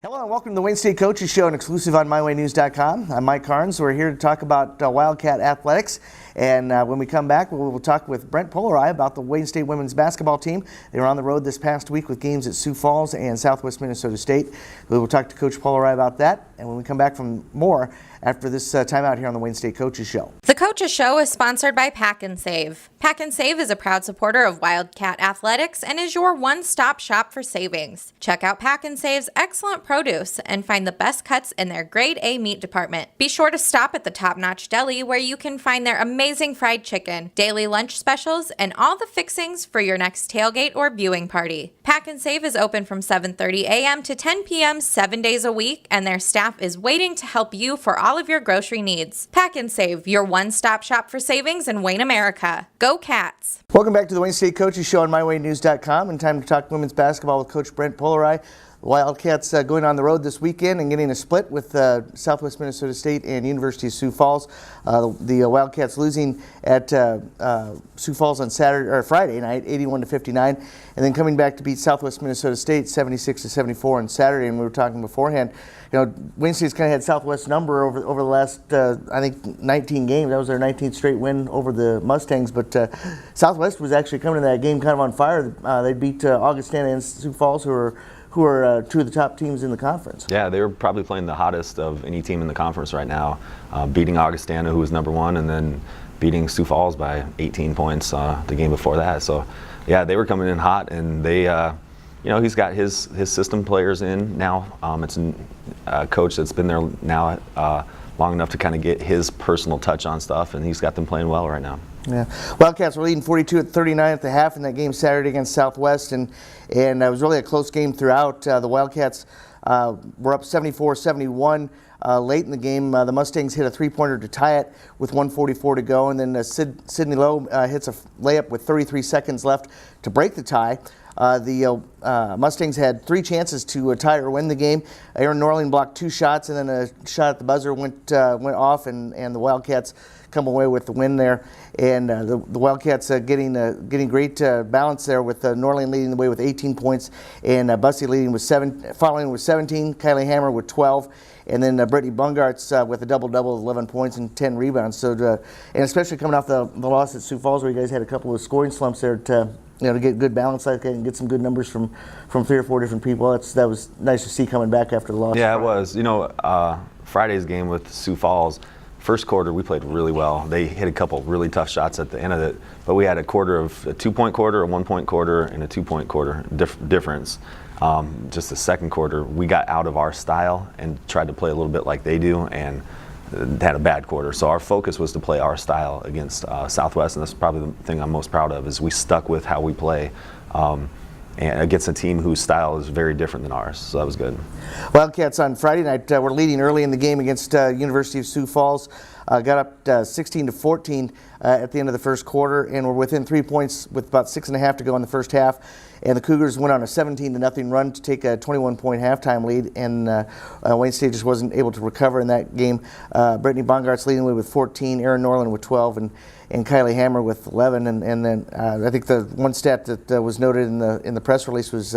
Hello and welcome to the Wayne State Coaches Show, and exclusive on MyWayNews.com. I'm Mike Carnes. We're here to talk about Wildcat athletics, and when we come back, we'll talk with Brent Polarai about the Wayne State women's basketball team. They were on the road this past week with games at Sioux Falls and Southwest Minnesota State. We will talk to Coach Polarai about that, and when we come back from more after this timeout here on the Wayne State Coaches Show. The Coaches Show is sponsored by Pack and Save. Pack and Save is a proud supporter of Wildcat Athletics and is your one-stop shop for savings. Check out Pack and Save's excellent produce and find the best cuts in their grade A meat department. Be sure to stop at the Top Notch Deli where you can find their amazing fried chicken, daily lunch specials, and all the fixings for your next tailgate or viewing party. Pack and Save is open from 7:30 a.m. to 10 p.m. 7 days a week, and their staff is waiting to help you for all of your grocery needs. Pack and Save, your one-stop shop for savings in Wayne, America. Go Cats! Welcome back to the Wayne State Coaches Show on MyWayNews.com, and time to talk women's basketball with Coach Brent Polarai. The Wildcats going on the road this weekend and getting a split with Southwest Minnesota State and University of Sioux Falls. The Wildcats losing at Sioux Falls on Friday night, 81-59, and then coming back to beat Southwest Minnesota State 76-74 on Saturday. And we were talking beforehand, Wayne State's kind of had Southwest number over the last I think 19 games. That was their 19th straight win over the Mustangs. But Southwest was actually coming to that game kind of on fire. They beat Augustana and Sioux Falls, who are two of the top teams in the conference. Yeah, they were probably playing the hottest of any team in the conference right now, beating Augustana, who was number one, and then beating Sioux Falls by 18 points the game before that. So, yeah, they were coming in hot, and they, he's got his system players in now. It's a coach that's been there now long enough to kind of get his personal touch on stuff, and he's got them playing well right now. Yeah, Wildcats were leading 42-39 at the half in that game Saturday against Southwest, and it was really a close game throughout. The Wildcats were up 74-71 late in the game. The Mustangs hit a three-pointer to tie it with 1:44 to go, and then Sydney Lowe hits a layup with 33 seconds left to break the tie. The Mustangs had three chances to tie or win the game. Aaron Norling blocked two shots, and then a shot at the buzzer went off, and the Wildcats come away with the win there. And the Wildcats getting great balance there, with Norling leading the way with 18 points, and Bussey following with 17, Kylie Hammer with 12, and then Brittany Bungartz with a double-double of 11 points and 10 rebounds. So, and especially coming off the loss at Sioux Falls, where you guys had a couple of scoring slumps there to get good balance like that and get some good numbers from 3 or 4 different people. That was nice to see coming back after the loss. Yeah, it was. Friday's game with Sioux Falls, first quarter we played really well. They hit a couple really tough shots at the end of it, but we had a 2-point quarter, a 1-point quarter, and a 2-point quarter difference. Just the second quarter, we got out of our style and tried to play a little bit like they do, and had a bad quarter. So our focus was to play our style against Southwest, and that's probably the thing I'm most proud of, is we stuck with how we play and against a team whose style is very different than ours. So that was good. Wildcats on Friday night were leading early in the game against University of Sioux Falls. Got up 16-14 at the end of the first quarter, and were within 3 points with about 6.5 to go in the first half. And the Cougars went on a 17-0 run to take a 21-point halftime lead, and Wayne State just wasn't able to recover in that game. Brittany Bungartz leading the way with 14, Aaron Norland with 12, and Kylie Hammer with 11. And then I think the one stat that was noted in the press release was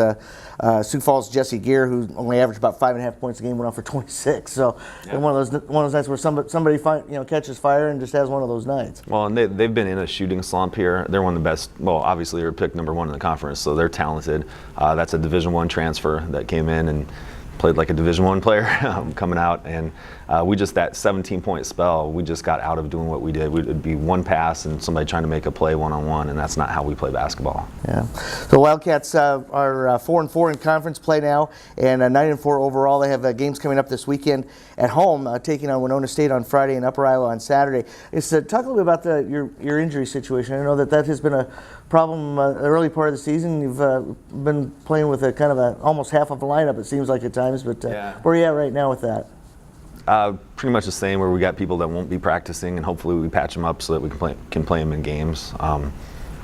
Sioux Falls' Jessie Gear, who only averaged about 5.5 points a game, went off for 26. So yeah, one of those nights where somebody catches fire and just has one of those nights. Well, and they've been in a shooting slump here. They're one of the best. Well, obviously they're picked number 1 in the conference, so they're talented. That's a Division I transfer that came in and played like a Division I player coming out, and we just, that 17-point spell, we just got out of doing what we did. It'd be one pass and somebody trying to make a play one-on-one, and that's not how we play basketball. Yeah. The Wildcats are 4-4 in conference play now, and 9-4 overall. They have games coming up this weekend at home, taking on Winona State on Friday and Upper Iowa on Saturday. Talk a little bit about your injury situation. I know that has been a problem the early part of the season. You've been playing with almost half of a lineup, it seems like at times, but yeah. Where are you at right now with that? Pretty much the same, where we got people that won't be practicing, and hopefully we patch them up so that we can play them in games.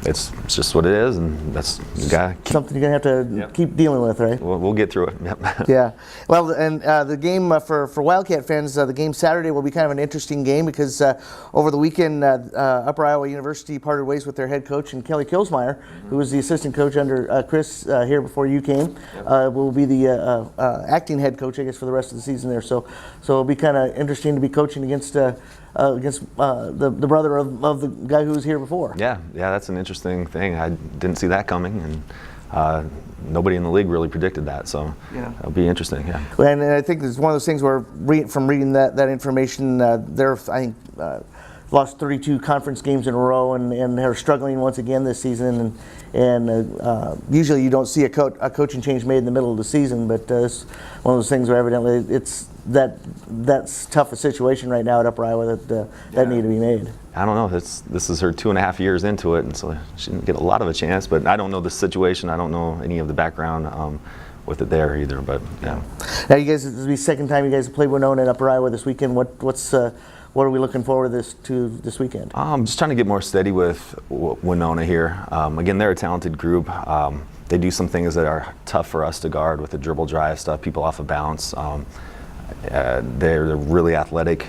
it's just what it is, and that's you gotta keep, Something you're going to have to Yep. keep dealing with, right? we'll get through it. Yep. Yeah. Well, and the game for Wildcat fans, the game Saturday will be kind of an interesting game because over the weekend, Upper Iowa University parted ways with their head coach, and Kelly Kilsmeyer, who was the assistant coach under Chris here before you came, will be the acting head coach, I guess, for the rest of the season there. So it'll be kind of interesting to be coaching against the brother of the guy who was here before. Yeah, that's an interesting thing. I didn't see that coming, and nobody in the league really predicted that. So it'll be interesting. Yeah. And I think it's one of those things where, from reading that information, they're I think lost 32 conference games in a row, and they're struggling once again this season. And usually you don't see a coaching change made in the middle of the season, but it's one of those things where evidently it's that's tough a situation right now at Upper Iowa that need to be made. I don't know. This is her 2.5 years into it, and so she didn't get a lot of a chance. But I don't know the situation. I don't know any of the background with it there either. But yeah. Now you guys, this will be the second time you guys have played Winona at Upper Iowa this weekend. What are we looking forward to this weekend? I'm just trying to get more steady with Winona here. Again, they're a talented group. They do some things that are tough for us to guard with the dribble drive stuff, people off of bounce. They're really athletic,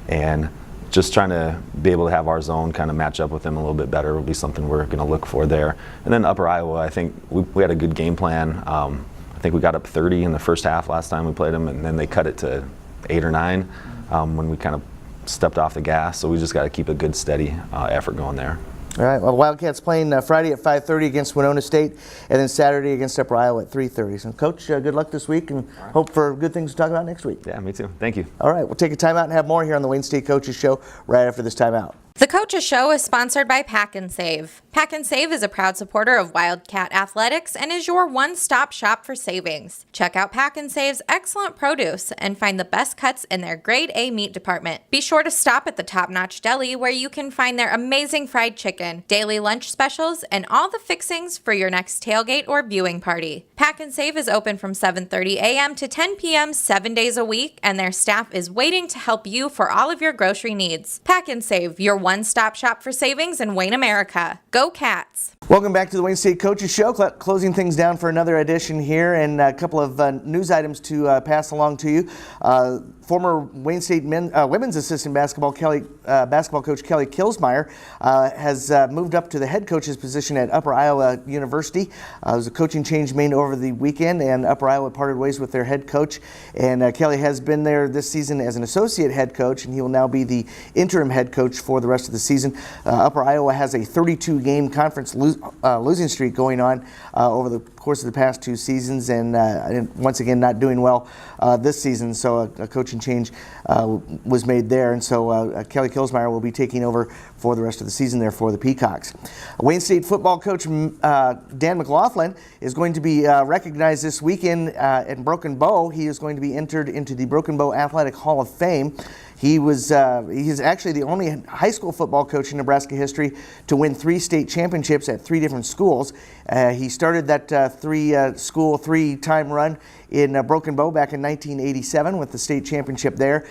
and just trying to be able to have our zone kind of match up with them a little bit better will be something we're going to look for there. And then Upper Iowa, I think we had a good game plan. I think we got up 30 in the first half last time we played them, and then they cut it to 8 or 9 when we kind of stepped off the gas. So we just got to keep a good, steady effort going there. All right. Well, Wildcats playing Friday at 5:30 against Winona State, and then Saturday against Upper Iowa at 3:30. So, Coach, good luck this week, and hope for good things to talk about next week. Yeah, me too. Thank you. All right. We'll take a timeout and have more here on the Wayne State Coaches Show right after this timeout. The Coaches Show is sponsored by Pack and Save. Pack and Save is a proud supporter of Wildcat Athletics and is your one-stop shop for savings. Check out Pack and Save's excellent produce and find the best cuts in their grade A meat department. Be sure to stop at the Top Notch Deli where you can find their amazing fried chicken, daily lunch specials, and all the fixings for your next tailgate or viewing party. Pack and Save is open from 7:30 a.m. to 10 p.m. 7 days a week, and their staff is waiting to help you for all of your grocery needs. Pack and Save, your one-stop shop for savings in Wayne, America. Go Cats! Welcome back to the Wayne State Coaches Show, closing things down for another edition here, and a couple of news items to pass along to you. Former Wayne State women's assistant basketball coach Kelly Kilsmeyer has moved up to the head coach's position at Upper Iowa University. There was a coaching change made over the weekend, and Upper Iowa parted ways with their head coach. And Kelly has been there this season as an associate head coach, and he will now be the interim head coach for the rest of the season. Upper Iowa has a 32-game conference losing streak going on over the course of the past 2 seasons, and once again not doing well this season. So a coaching change was made there, and so Kelly Kilsmeyer will be taking over for the rest of the season there for the Peacocks. Wayne State football coach Dan McLaughlin is going to be recognized this weekend in Broken Bow. He is going to be entered into the Broken Bow Athletic Hall of Fame. He's actually the only high school football coach in Nebraska history to win 3 state championships at 3 different schools. He started that 3-time run in Broken Bow back in 1987 with the state championship there.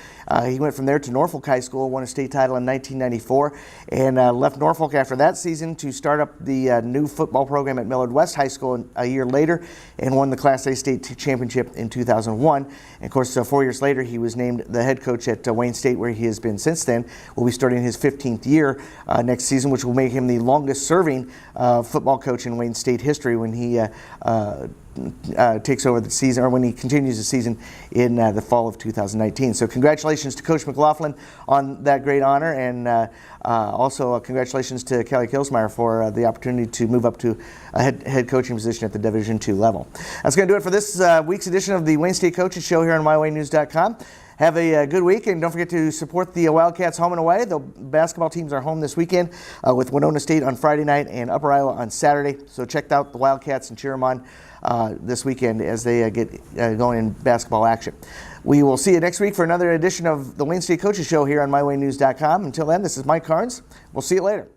He went from there to Norfolk High School, won a state title in 1994, and left Norfolk after that season to start up the new football program at Millard West High School a year later, and won the Class A state championship in 2001. And of course, 4 years later, he was named the head coach at Wayne State, where he has been since then. Will be starting his 15th year next season, which will make him the longest-serving football coach in Wayne State history when he takes over the season, or when he continues the season in the fall of 2019. So congratulations to Coach McLaughlin on that great honor, and also congratulations to Kelly Kilsmeyer for the opportunity to move up to a head coaching position at the Division II level. That's going to do it for this week's edition of the Wayne State Coaches Show here on MyWayneNews.com. Have a good week, and don't forget to support the Wildcats home and away. The basketball teams are home this weekend with Winona State on Friday night and Upper Iowa on Saturday. So check out the Wildcats and cheer them on this weekend as they get going in basketball action. We will see you next week for another edition of the Wayne State Coaches Show here on MyWayneNews.com. Until then, this is Mike Carnes. We'll see you later.